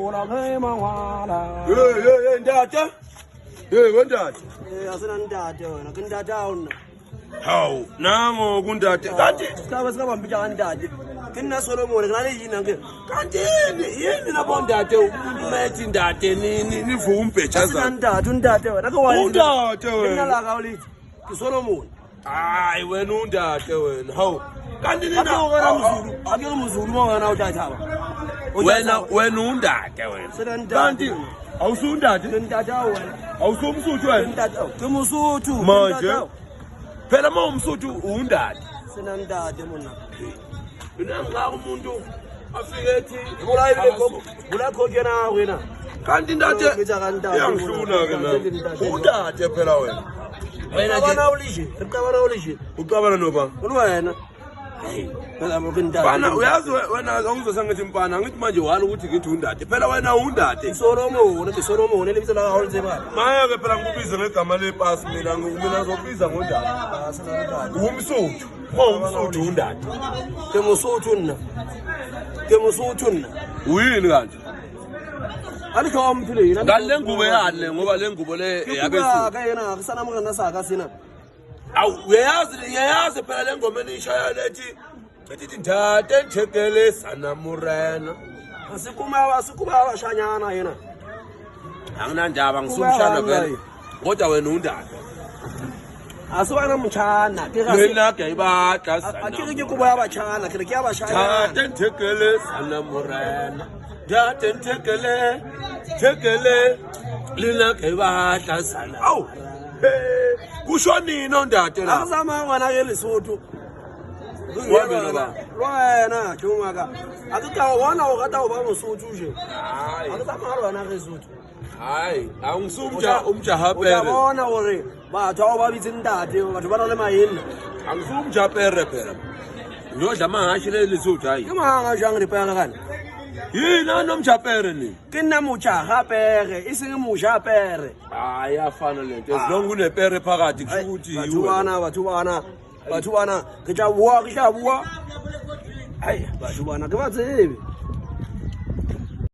Ola kema wala. Ndata. Wendata. Asina ndata wena, kindata wena. Hawu, nango kundate. Kanti Sikaba mbija ndata. Kinna Solomon ngale yini ngeke. kanti yini nabondate umethi ndate ni vumbe chaza. Ndata wena. Undate wena. Kinna la ka ulithi. Ki Solomon. Hayi wena undate wena. Hawu. Kanti nina Ake umzulu mongana utatha. wena undate wena. Kanti awusundate? Ndata wena. Awusumsuthu wena? Ndata. Kimusuthu. Manje phela mawumsuthu undate. Sina ndata mona. Nanga umuntu afike ethi Ulakho kena wena. kanti ndate iyangihluna ke na. Undate phela wena. Wena nje Ukabana ulishe. uqabana noba. Wena. Hey, Bana uyazi wena awuzosa ngithi mpana ngithi manje wala ukuthi ngithi undate. Phela wena undate. Solomon elibizela kakhulu zebala. Maya ke phela ngikubiza ngegama lepasi mina ngizokubiza ngondaba. Umsuthu. Umsuthu undate. Kemusuthu nna. Uyini kanti? Alikho amphile yina. Ngale ngubo yale ngoba le ngubo le yabesu. Ka yena kusana mngana saka sina. Awu uyayazi phela le ngoma enishaya lethi ethi ndate nthekele sana murena. Asikuba abashanyana yena. Anginandaba ngisumshana vele. Kodwa wena undate. Asiwana mchana. Wena ke ibadla sana. Akike kuba yabachana, kile kuyabashanyana. Ndate nthekele sana murena. Ndate nthekele lina ke ibadla sana. Awu. Kusho nini ondate la? Akuzama ngwana ke Lesotho. Lwana chumaka. Akika wana ukata uba Mosotho nje. Hayi. Akuzama lwana ke Lesotho. Hayi, angisumja umjahapere. Uyabona hore bathu awubabitsi ndate bathu bana le mayini. Angisumjapere phela. Ngiyodla mangashi le Lesotho hayi. Ke manga jang re pela kana. Yini nomjapere ni? Ke nna mojahapere, iseng mojapere. Hayi afana lento. Ezilonga kunepere phakathi kusho ukuthi Bathu bana ke tla bua. Hayi, bathu bana ke ba tsebe.